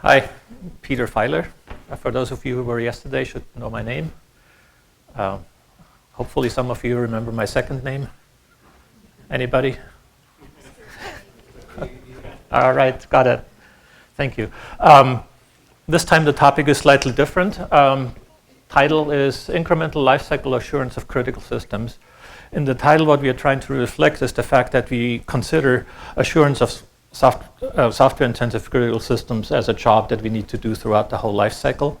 Hi, Peter Feiler. For those of you who were yesterday should know my name. Hopefully some of you remember my second name. Anybody? All right, got it. Thank you. This time the topic is slightly different. Title is Incremental Lifecycle Assurance of Critical Systems. In the title, what we are trying to reflect is the fact that we consider assurance of software-intensive critical systems as a job that we need to do throughout the whole life cycle.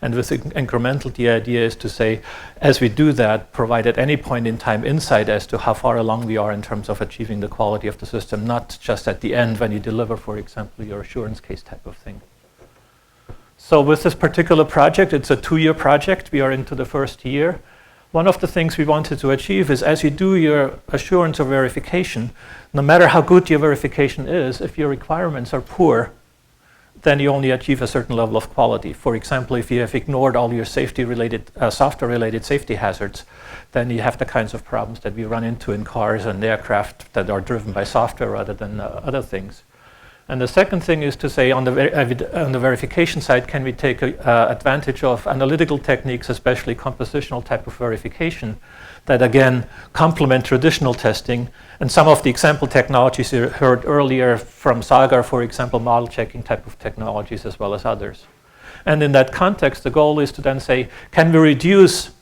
And with incremental, the idea is to say, as we do that, provide at any point in time insight as to how far along we are in terms of achieving the quality of the system, not just at the end when you deliver, for example, your assurance case type of thing. So with this particular project, it's a 2-year project. We are into the first year. One of the things we wanted to achieve is as you do your assurance or verification, no matter how good your verification is, if your requirements are poor, then you only achieve a certain level of quality. For example, if you have ignored all your safety-related, software-related safety hazards, then you have the kinds of problems that we run into in cars and aircraft that are driven by software rather than other things. And the second thing is to say on the verification side, can we take advantage of analytical techniques, especially compositional type of verification, that again complement traditional testing. And some of the example technologies you heard earlier from Sagar, for example, model checking type of technologies as well as others. And in that context, the goal is to then say, can we reduce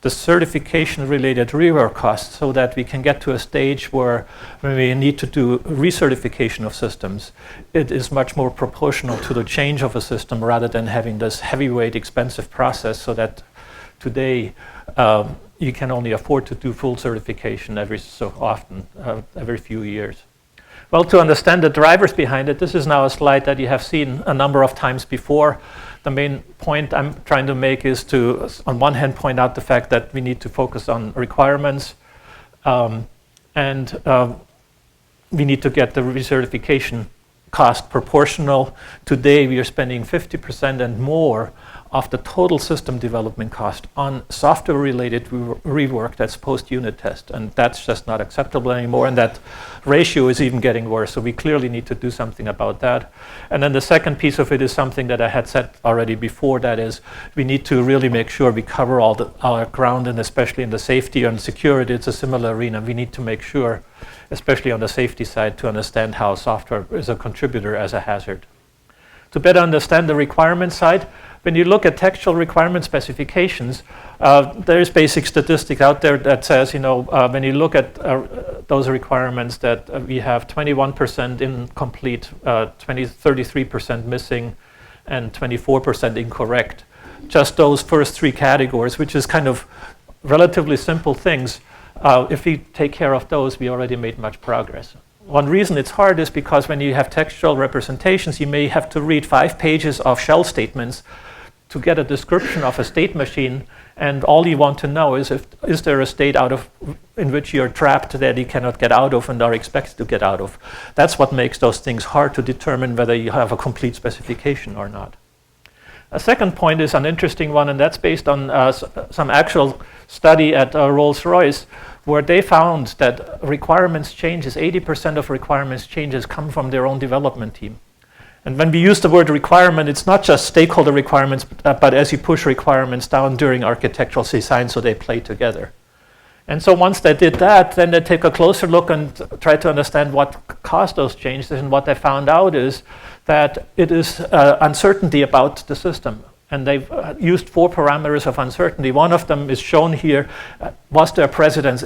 the certification-related rework costs so that we can get to a stage where when we need to do recertification of systems, it is much more proportional to the change of a system rather than having this heavyweight, expensive process so that today you can only afford to do full certification every so often, every few years. Well, to understand the drivers behind it, this is now a slide that you have seen a number of times before. The main point I'm trying to make is to, on one hand, point out the fact that we need to focus on requirements and we need to get the recertification cost proportional. Today, we are spending 50% and more of the total system development cost on software-related rework that's post-unit test. And that's just not acceptable anymore. And that ratio is even getting worse. So we clearly need to do something about that. And then the second piece of it is something that I had said already before. That is, we need to really make sure we cover all our ground, and especially in the safety and security, it's a similar arena. We need to make sure, especially on the safety side, to understand how software is a contributor as a hazard. To better understand the requirement side, when you look at textual requirement specifications, there is basic statistic out there that says, when you look at those requirements that we have 21% incomplete, 33% missing, and 24% incorrect. Just those first 3 categories, which is kind of relatively simple things. If we take care of those, we already made much progress. One reason it's hard is because when you have textual representations, you may have to read 5 pages of shell statements to get a description of a state machine, and all you want to know is is there a state in which you're trapped that you cannot get out of and are expected to get out of. That's what makes those things hard to determine whether you have a complete specification or not. A second point is an interesting one, and that's based on some actual study at Rolls-Royce, where they found that requirements changes, 80% of requirements changes come from their own development team. And when we use the word requirement, it's not just stakeholder requirements, but as you push requirements down during architectural design so they play together. And so once they did that, then they take a closer look and try to understand what caused those changes. And what they found out is that it is uncertainty about the system. And they've used 4 parameters of uncertainty. One of them is shown here. Was there precedence?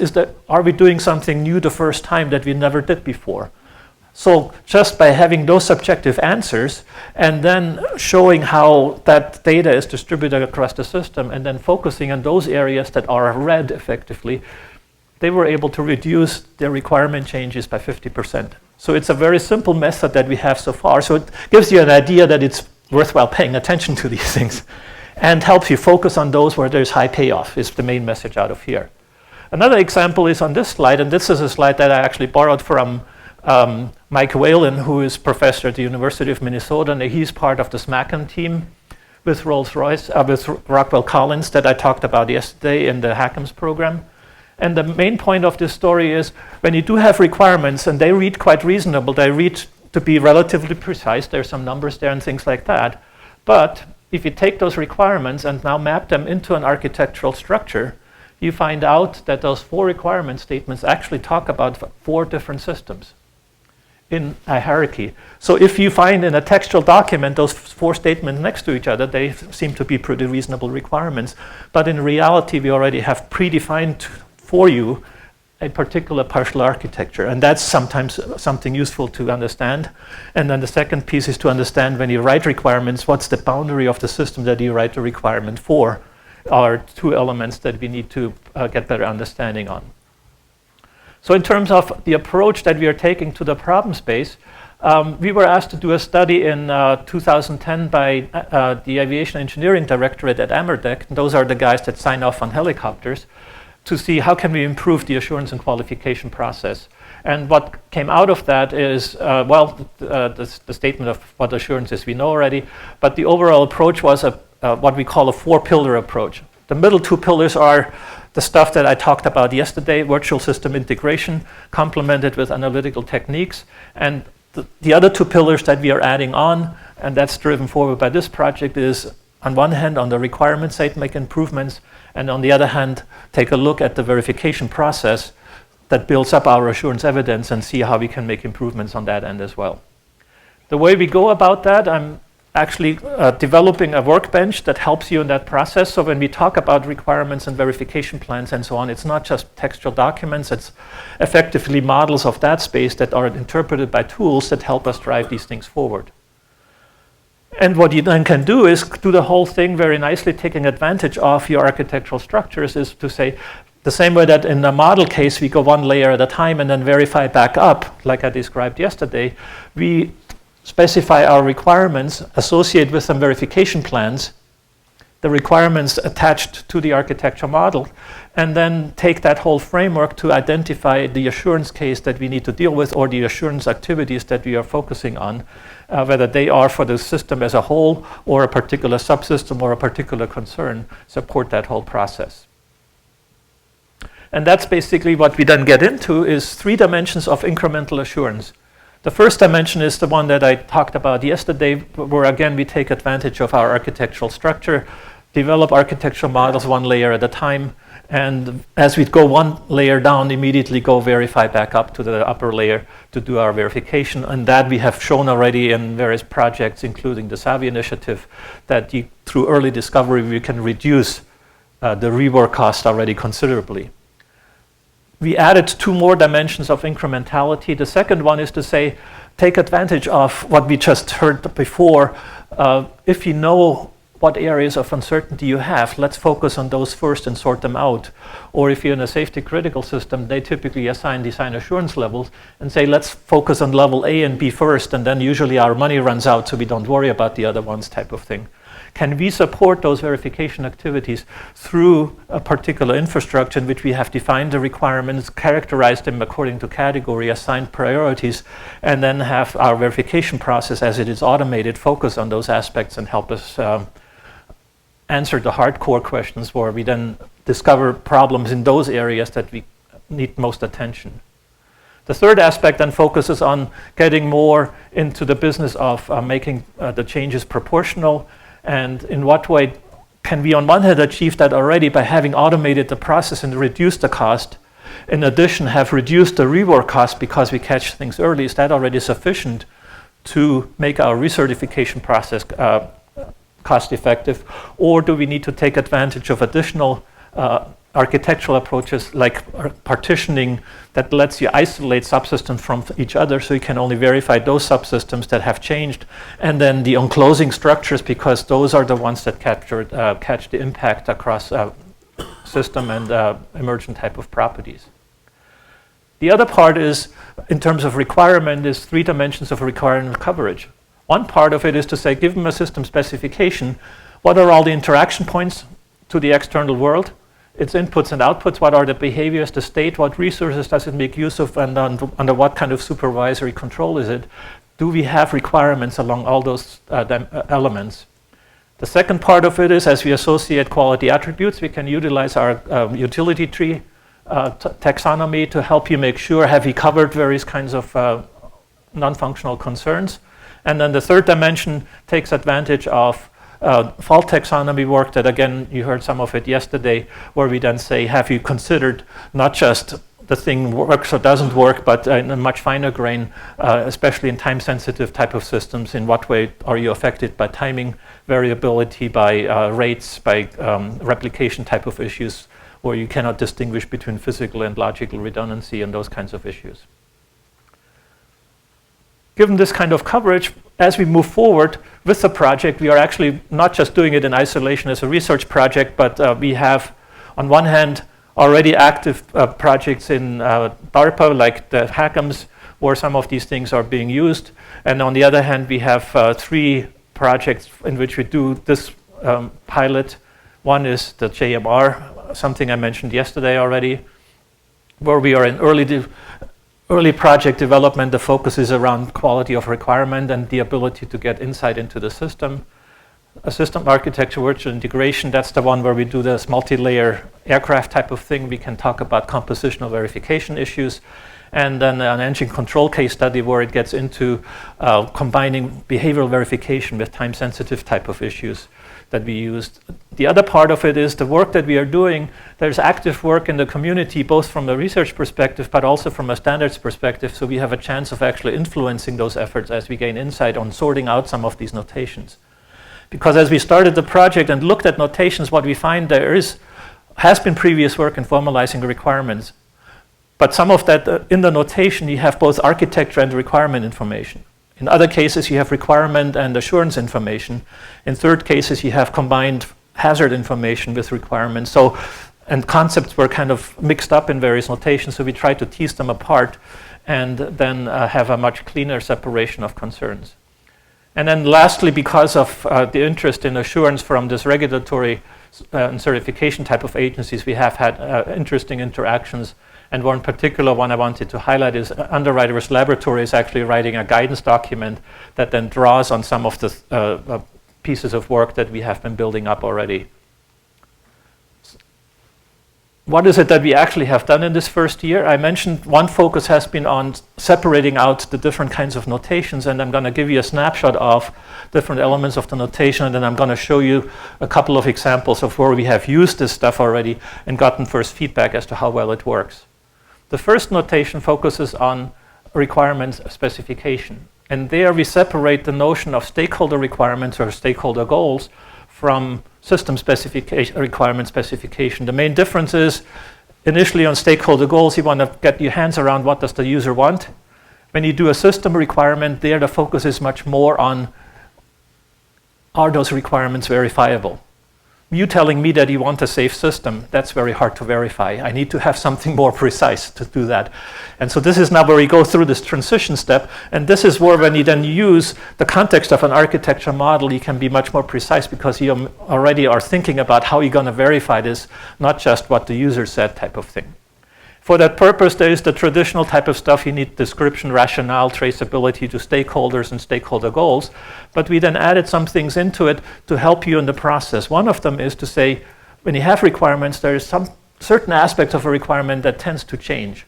Are we doing something new the first time that we never did before? So just by having those subjective answers and then showing how that data is distributed across the system and then focusing on those areas that are red effectively, they were able to reduce their requirement changes by 50%. So it's a very simple method that we have so far. So it gives you an idea that it's worthwhile paying attention to these things and helps you focus on those where there's high payoff is the main message out of here. Another example is on this slide, and this is a slide that I actually borrowed from Mike Whalen, who is professor at the University of Minnesota, and he's part of the SMACM team with Rolls-Royce, with Rockwell Collins that I talked about yesterday in the HACMS program. And the main point of this story is when you do have requirements, and they read quite reasonable, they read to be relatively precise. There's some numbers there and things like that. But if you take those requirements and now map them into an architectural structure, you find out that those 4 requirement statements actually talk about 4 different systems in a hierarchy. So if you find in a textual document those 4 statements next to each other, they seem to be pretty reasonable requirements. But in reality, we already have predefined for you a particular partial architecture. And that's sometimes something useful to understand. And then the second piece is to understand when you write requirements, what's the boundary of the system that you write the requirement for, are 2 elements that we need to get better understanding on. So in terms of the approach that we are taking to the problem space, we were asked to do a study in 2010 by the Aviation Engineering Directorate at AMERDEC. Those are the guys that sign off on helicopters, to see how can we improve the assurance and qualification process. And what came out of that is, the statement of what assurance is we know already, but the overall approach was what we call a 4-pillar approach. The middle 2 pillars are the stuff that I talked about yesterday, virtual system integration, complemented with analytical techniques. And the other 2 pillars that we are adding on, and that's driven forward by this project, is on one hand, on the requirement side, make improvements, and on the other hand, take a look at the verification process that builds up our assurance evidence and see how we can make improvements on that end as well. The way we go about that, I'm actually developing a workbench that helps you in that process. So when we talk about requirements and verification plans and so on, it's not just textual documents, it's effectively models of that space that are interpreted by tools that help us drive these things forward. And what you then can do is do the whole thing very nicely, taking advantage of your architectural structures, is to say, the same way that in the model case, we go 1 layer at a time and then verify back up, like I described yesterday, we specify our requirements, associate with some verification plans, the requirements attached to the architecture model, and then take that whole framework to identify the assurance case that we need to deal with, or the assurance activities that we are focusing on, whether they are for the system as a whole or a particular subsystem or a particular concern, support that whole process. And that's basically what we then get into, is 3 dimensions of incremental assurance. The first dimension is the one that I talked about yesterday, where again we take advantage of our architectural structure, develop architectural models 1 layer at a time, and as we go 1 layer down, immediately go verify back up to the upper layer to do our verification. And that we have shown already in various projects, including the SAVI initiative, that through early discovery we can reduce the rework cost already considerably. We added 2 more dimensions of incrementality. The second one is to say, take advantage of what we just heard before. If you know what areas of uncertainty you have, let's focus on those first and sort them out. Or if you're in a safety critical system, they typically assign design assurance levels and say, let's focus on level A and B first, and then usually our money runs out so we don't worry about the other ones, type of thing. Can we support those verification activities through a particular infrastructure in which we have defined the requirements, characterized them according to category, assigned priorities, and then have our verification process, as it is automated, focus on those aspects and help us answer the hardcore questions, where we then discover problems in those areas that we need most attention. The third aspect then focuses on getting more into the business of making the changes proportional. And in what way can we on one hand achieve that already by having automated the process and reduced the cost? In addition, have reduced the rework cost because we catch things early. Is that already sufficient to make our recertification process cost effective? Or do we need to take advantage of additional architectural approaches like partitioning that lets you isolate subsystems from each other, so you can only verify those subsystems that have changed, and then the enclosing structures, because those are the ones that catch the impact across system and emergent type of properties. The other part is, in terms of requirement, is 3 dimensions of requirement coverage. One part of it is to say, given a system specification, what are all the interaction points to the external world? Its inputs and outputs, what are the behaviors, the state, what resources does it make use of, and under what kind of supervisory control is it? Do we have requirements along all those elements? The second part of it is, as we associate quality attributes, we can utilize our utility tree taxonomy to help you make sure, have we covered various kinds of non-functional concerns. And then the third dimension takes advantage of fault taxonomy work that, again, you heard some of it yesterday, where we then say, have you considered not just the thing works or doesn't work, but in a much finer grain, especially in time-sensitive type of systems, in what way are you affected by timing variability, by rates, by replication type of issues, where you cannot distinguish between physical and logical redundancy and those kinds of issues. Given this kind of coverage, as we move forward with the project, we are actually not just doing it in isolation as a research project, but we have, on one hand, already active projects in DARPA, like the HACMs, where some of these things are being used. And on the other hand, we have 3 projects in which we do this pilot. One is the JMR, something I mentioned yesterday already, where we are in early project development. The focus is around quality of requirement and the ability to get insight into the system. A system architecture virtual integration, that's the one where we do this multi-layer aircraft type of thing. We can talk about compositional verification issues. And then an engine control case study where it gets into combining behavioral verification with time-sensitive type of issues that we used. The other part of it is the work that we are doing. There's active work in the community, both from a research perspective, but also from a standards perspective. So we have a chance of actually influencing those efforts as we gain insight on sorting out some of these notations. Because as we started the project and looked at notations, what we find has been previous work in formalizing requirements. But some of that, in the notation, you have both architecture and requirement information. In other cases, you have requirement and assurance information. In third cases, you have combined hazard information with requirements. And concepts were kind of mixed up in various notations, so we tried to tease them apart and then have a much cleaner separation of concerns. And then lastly, because of the interest in assurance from this regulatory and certification type of agencies, we have had interesting interactions. And one particular one I wanted to highlight is Underwriters Laboratory is actually writing a guidance document that then draws on some of the pieces of work that we have been building up already. What is it that we actually have done in this first year? I mentioned one focus has been on separating out the different kinds of notations, and I'm going to give you a snapshot of different elements of the notation, and then I'm going to show you a couple of examples of where we have used this stuff already and gotten first feedback as to how well it works. The first notation focuses on requirements specification, and there we separate the notion of stakeholder requirements or stakeholder goals from system specification, requirement specification. The main difference is initially on stakeholder goals, you want to get your hands around what does the user want. When you do a system requirement, there the focus is much more on are those requirements verifiable. You telling me that you want a safe system, that's very hard to verify. I need to have something more precise to do that. And so this is now where we go through this transition step, and this is where when you then use the context of an architecture model, you can be much more precise because you already are thinking about how you're going to verify this, not just what the user said type of thing. For that purpose, there is the traditional type of stuff. You need description, rationale, traceability to stakeholders and stakeholder goals. But we then added some things into it to help you in the process. One of them is to say, when you have requirements, there is some certain aspect of a requirement that tends to change.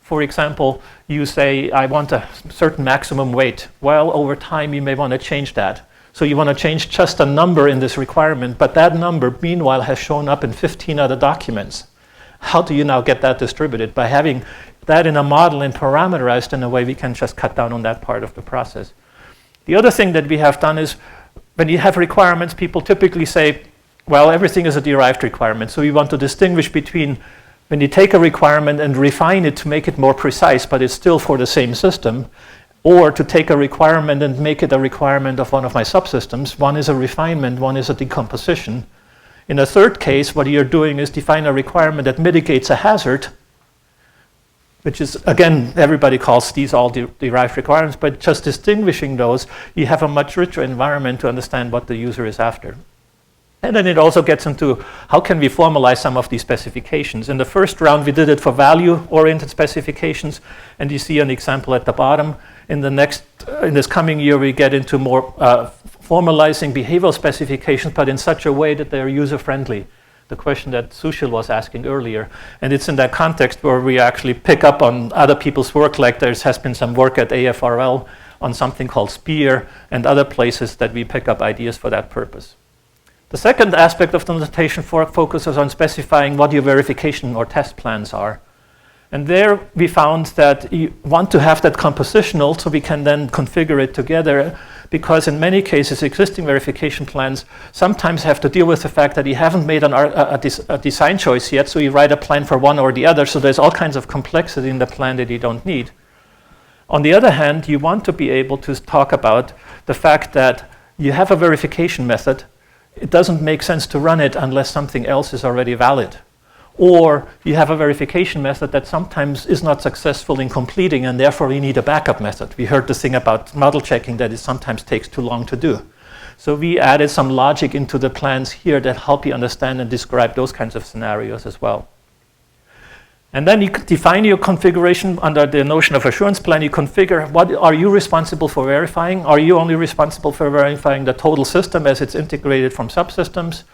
For example, you say, I want a certain maximum weight. Well, over time, you may want to change that. So you want to change just a number in this requirement, but that number, meanwhile, has shown up in 15 other documents. How do you now get that distributed? By having that in a model and parameterized in a way we can just cut down on that part of the process. The other thing that we have done is when you have requirements, people typically say, well, everything is a derived requirement. So we want to distinguish between when you take a requirement and refine it to make it more precise, but it's still for the same system, or to take a requirement and make it a requirement of one of my subsystems. One is a refinement, one is a decomposition. In the third case, what you're doing is define a requirement that mitigates a hazard, which is, again, everybody calls these all derived requirements, but just distinguishing those, you have a much richer environment to understand what the user is after. And then it also gets into how can we formalize some of these specifications. In the first round, we did it for value-oriented specifications, and you see an example at the bottom. In this coming year, we get into more formalizing behavioral specifications, but in such a way that they are user-friendly. the question that Sushil was asking earlier. And it's in that context where we actually pick up on other people's work, like there has been some work at AFRL on something called SPEAR and other places that we pick up ideas for that purpose. The second aspect of the notation focuses on specifying what your verification or test plans are. And there we found that you want to have that compositional so we can then configure it together, because in many cases existing verification plans sometimes have to deal with the fact that you haven't made a design choice yet, so you write a plan for one or the other, so there's all kinds of complexity in the plan that you don't need. On the other hand, you want to be able to talk about the fact that you have a verification method. It doesn't make sense to run it unless something else is already valid. Or you have a verification method that sometimes is not successful in completing, and therefore you need a backup method. We heard the thing about model checking that it sometimes takes too long to do. So we added some logic into the plans here that help you understand and describe those kinds of scenarios as well. And then you define your configuration under the notion of assurance plan. You configure what are you responsible for verifying? Are you only responsible for verifying the total system as it's integrated from subsystems,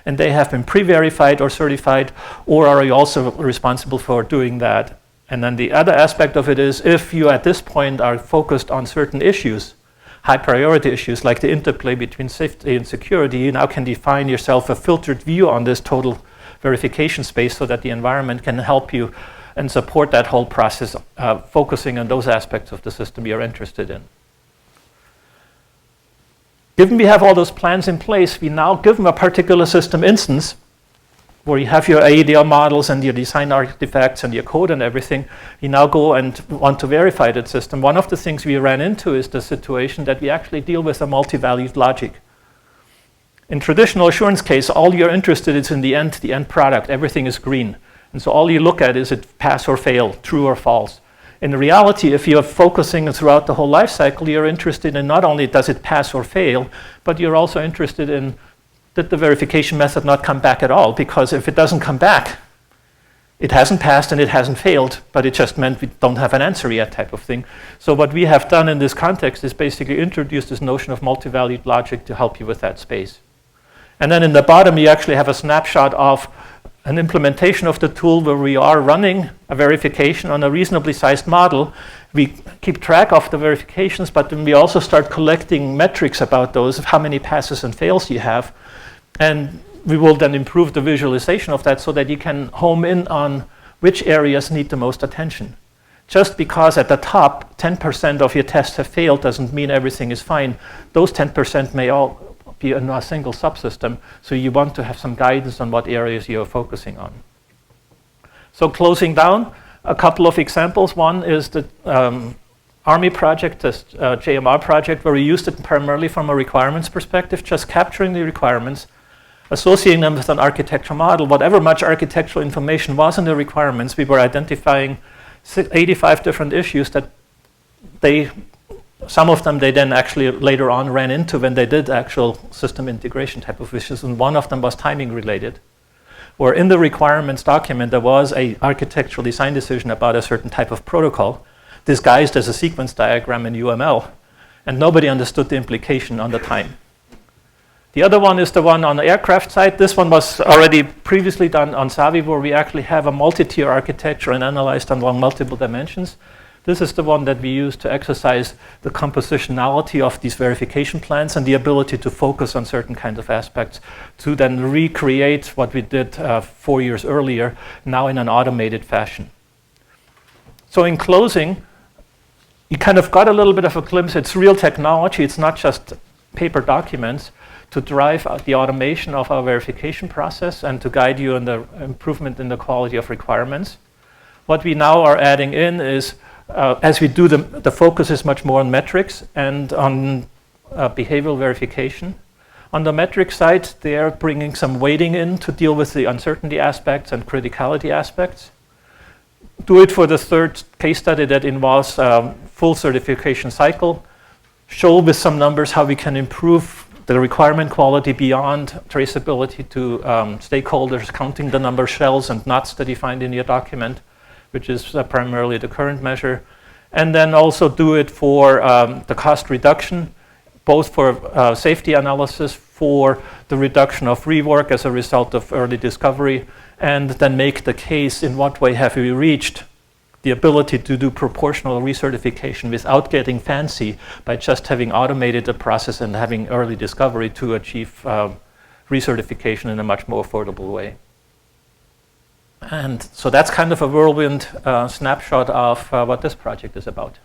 and they have been pre-verified or certified, or are you also responsible for doing that? And then the other aspect of it is, if you at this point are focused on certain issues, high priority issues like the interplay between safety and security, you now can define yourself a filtered view on this total verification space so that the environment can help you and support that whole process, focusing on those aspects of the system you're interested in. Given we have all those plans in place, we now give them a particular system instance where you have your AEDL models and your design artifacts and your code and everything. You now go and want to verify that system. One of the things we ran into is the situation that we actually deal with a multivalued logic. In traditional assurance case, all you're interested in is in the end product. Everything is green. And so all you look at is it pass or fail, true or false. In reality, if you're focusing throughout the whole life cycle, you're interested in not only does it pass or fail, but you're also interested in did the verification method not come back at all? Because if it doesn't come back, it hasn't passed and it hasn't failed, but it just meant we don't have an answer yet type of thing. So what we have done in this context is basically introduce this notion of multivalued logic to help you with that space. And then in the bottom, you actually have a snapshot of an implementation of the tool where we are running a verification on a reasonably sized model. We keep track of the verifications, but then we also start collecting metrics about those, of how many passes and fails you have. And we will then improve the visualization of that so that you can home in on which areas need the most attention. Just because at the top 10% of your tests have failed doesn't mean everything is fine. Those 10% may all be in a single subsystem, so you want to have some guidance on what areas you're focusing on. So closing down, a couple of examples. One is the Army project, this JMR project, where we used it primarily from a requirements perspective, just capturing the requirements, associating them with an architectural model. Whatever much architectural information was in the requirements, we were identifying 85 different issues that some of them they then actually later on ran into when they did actual system integration type of issues, and one of them was timing related. Where in the requirements document there was a architectural design decision about a certain type of protocol disguised as a sequence diagram in UML, and nobody understood the implication on the time. The other one is the one on the aircraft side. This one was already previously done on Savi, where we actually have a multi-tier architecture and analyzed along multiple dimensions. This is the one that we use to exercise the compositionality of these verification plans and the ability to focus on certain kinds of aspects to then recreate what we did 4 years earlier, now in an automated fashion. So in closing, you kind of got a little bit of a glimpse. It's real technology. It's not just paper documents to drive the automation of our verification process and to guide you in the improvement in the quality of requirements. What we now are adding in is as we do the focus is much more on metrics and on behavioral verification. On the metric side, they are bringing some weighting in to deal with the uncertainty aspects and criticality aspects. Do it for the third case study that involves full certification cycle. Show with some numbers how we can improve the requirement quality beyond traceability to stakeholders, counting the number of shells and knots that you find in your document, which is primarily the current measure. And then also do it for the cost reduction both for safety analysis, for the reduction of rework as a result of early discovery, and then make the case in what way have we reached the ability to do proportional recertification without getting fancy by just having automated the process and having early discovery to achieve recertification in a much more affordable way. And so that's kind of a whirlwind snapshot of what this project is about.